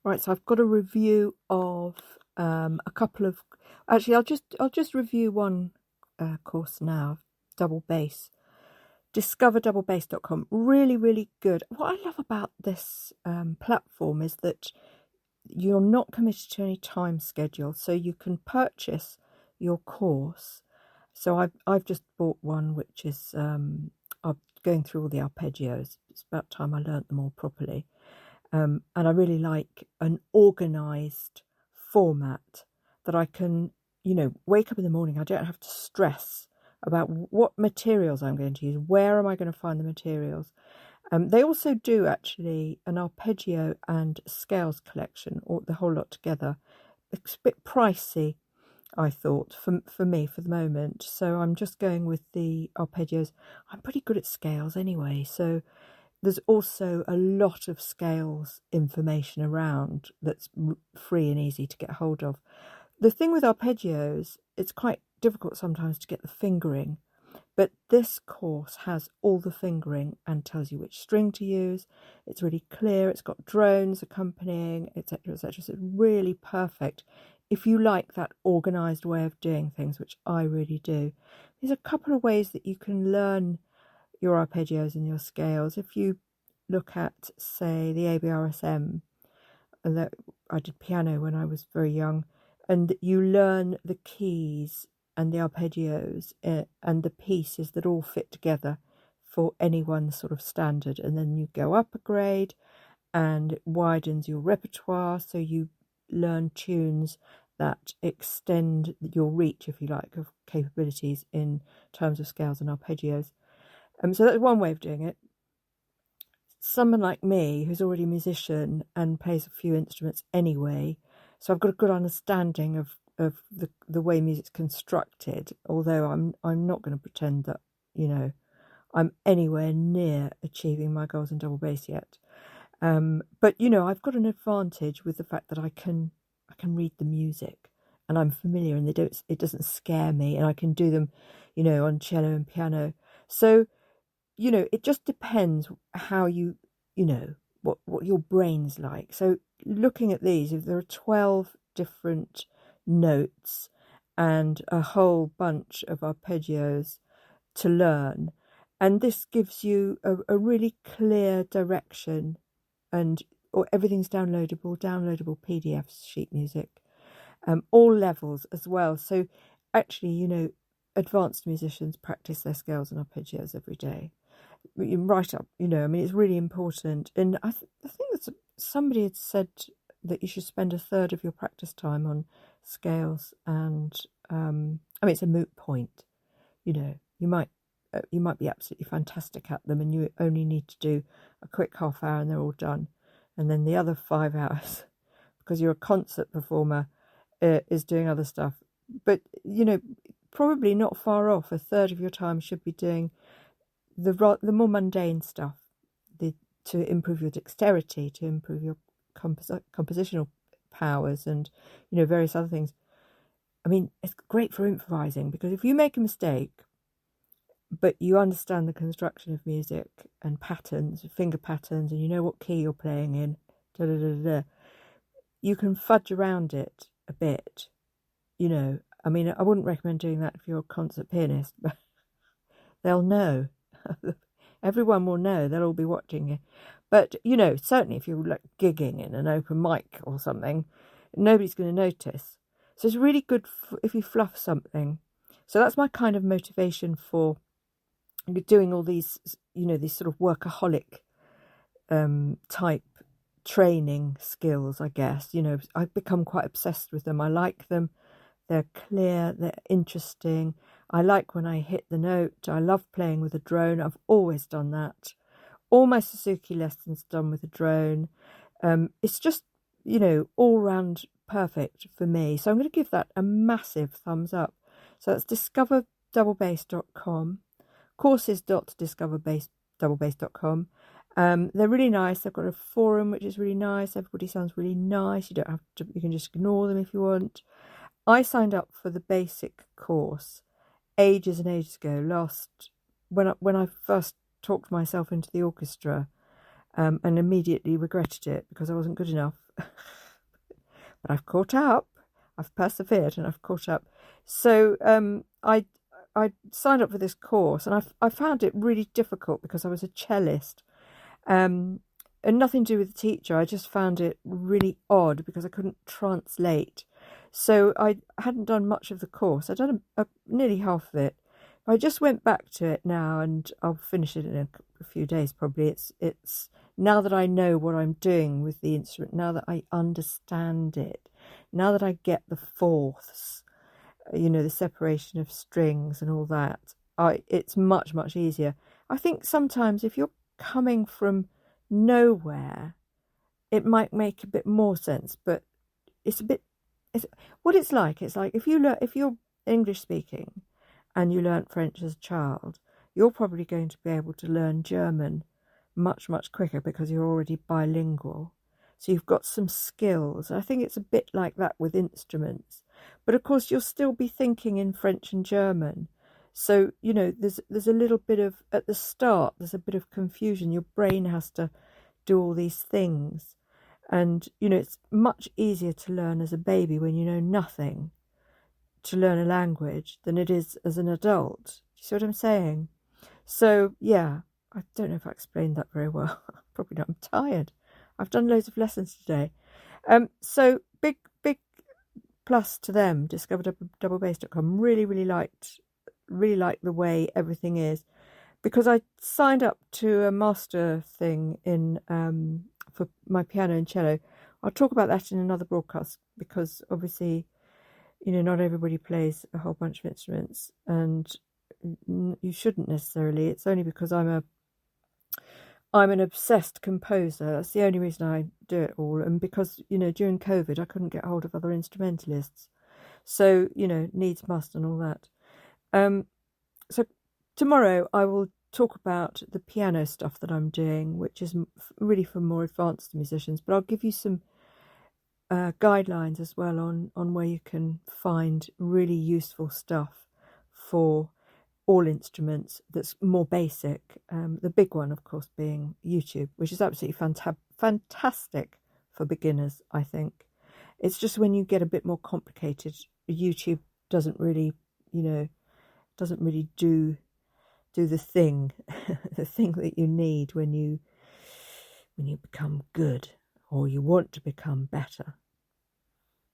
Right, so I've got a review of a couple of. Actually, I'll just review one course now. Double bass. DiscoverDoubleBass.com. Really, really good. What I love about this platform is that you're not committed to any time schedule, so you can purchase your course. So I've just bought one, which is I'm going through all the arpeggios. It's about time I learnt them all properly. And I really like an organised format that I can, wake up in the morning. I don't have to stress about what materials I'm going to use. Where am I going to find the materials? They also do actually an arpeggio and scales collection, or the whole lot together. It's a bit pricey, I thought, for me for the moment. So I'm just going with the arpeggios. I'm pretty good at scales anyway, so there's also a lot of scales information around that's free and easy to get hold of. The thing with arpeggios, it's quite difficult sometimes to get the fingering, but this course has all the fingering and tells you which string to use. It's really clear. It's got drones accompanying, etc., etc. So it's really perfect if you like that organised way of doing things, which I really do. There's a couple of ways that you can learn your arpeggios and your scales. If you look at, say, the ABRSM, and that I did piano when I was very young, and you learn the keys and the arpeggios and the pieces that all fit together for any one sort of standard, and then you go up a grade and it widens your repertoire, so you learn tunes that extend your reach, if you like, of capabilities in terms of scales and arpeggios. So that's one way of doing it. Someone like me, who's already a musician and plays a few instruments anyway, so I've got a good understanding of the way music's constructed, although I'm not going to pretend that, I'm anywhere near achieving my goals in double bass yet. But, I've got an advantage with the fact that I can read the music and I'm familiar, and it doesn't scare me, and I can do them, on cello and piano. So, it just depends how what your brain's like. So looking at these, if there are 12 different notes and a whole bunch of arpeggios to learn, and this gives you a really clear direction, or everything's downloadable PDFs, sheet music, all levels as well. So actually, advanced musicians practice their scales and arpeggios every day. Right up, it's really important. And I think that somebody had said that you should spend a third of your practice time on scales, and it's a moot point. You might be absolutely fantastic at them, and you only need to do a quick half hour and they're all done, and then the other 5 hours, because you're a concert performer, is doing other stuff. But probably not far off. A third of your time should be doing the more mundane stuff, to improve your dexterity, to improve your compositional powers, and various other things. It's great for improvising, because if you make a mistake but you understand the construction of music and patterns, finger patterns, and you know what key you're playing in, you can fudge around it a bit. I wouldn't recommend doing that if you're a concert pianist, but they'll know. Everyone will know. They'll all be watching you. But certainly if you're like gigging in an open mic or something, nobody's going to notice. So it's really good if you fluff something. So that's my kind of motivation for doing all these, these sort of workaholic type training skills, I guess. I've become quite obsessed with them. I like them. They're clear, they're interesting. I like when I hit the note. I love playing with a drone. I've always done that. All my Suzuki lessons done with a drone. It's just, all round perfect for me. So I'm going to give that a massive thumbs up. So that's discoverdoublebase.com, courses.discoverdoublebase.com. They're really nice. They've got a forum, which is really nice. Everybody sounds really nice. You can just ignore them if you want. I signed up for the basic course ages and ages ago, when I first talked myself into the orchestra, and immediately regretted it because I wasn't good enough. but I've caught up. I've persevered and I've caught up. So I signed up for this course, and I found it really difficult because I was a cellist, and nothing to do with the teacher. I just found it really odd because I couldn't translate. So I hadn't done much of the course. I'd done nearly half of it. I just went back to it now, and I'll finish it in a few days probably. It's now that I know what I'm doing with the instrument, now that I understand it, now that I get the fourths, the separation of strings and all that, it's much, much easier. I think sometimes if you're coming from nowhere, it might make a bit more sense, but it's what it's like. It's like if you're English speaking and you learnt French as a child, you're probably going to be able to learn German much, much quicker because you're already bilingual. So you've got some skills. I think it's a bit like that with instruments. But of course, you'll still be thinking in French and German. So, there's a little bit of, at the start, there's a bit of confusion. Your brain has to do all these things. And, it's much easier to learn as a baby when you know nothing, to learn a language, than it is as an adult. Do you see what I'm saying? So, yeah, I don't know if I explained that very well. Probably not. I'm tired. I've done loads of lessons today. So big plus to them, discover.doublebass.com. Really, really liked the way everything is, because I signed up to a master thing in for my piano and cello. I'll talk about that in another broadcast, because obviously, not everybody plays a whole bunch of instruments, and you shouldn't necessarily. It's only because I'm an obsessed composer. That's the only reason I do it all. And because, during COVID, I couldn't get hold of other instrumentalists. So, needs must and all that. So tomorrow I will talk about the piano stuff that I'm doing, which is really for more advanced musicians. But I'll give you some guidelines as well on where you can find really useful stuff for all instruments that's more basic. The big one, of course, being YouTube, which is absolutely fantastic for beginners, I think. It's just when you get a bit more complicated, YouTube doesn't really do the thing the thing that you need when you become good, or you want to become better.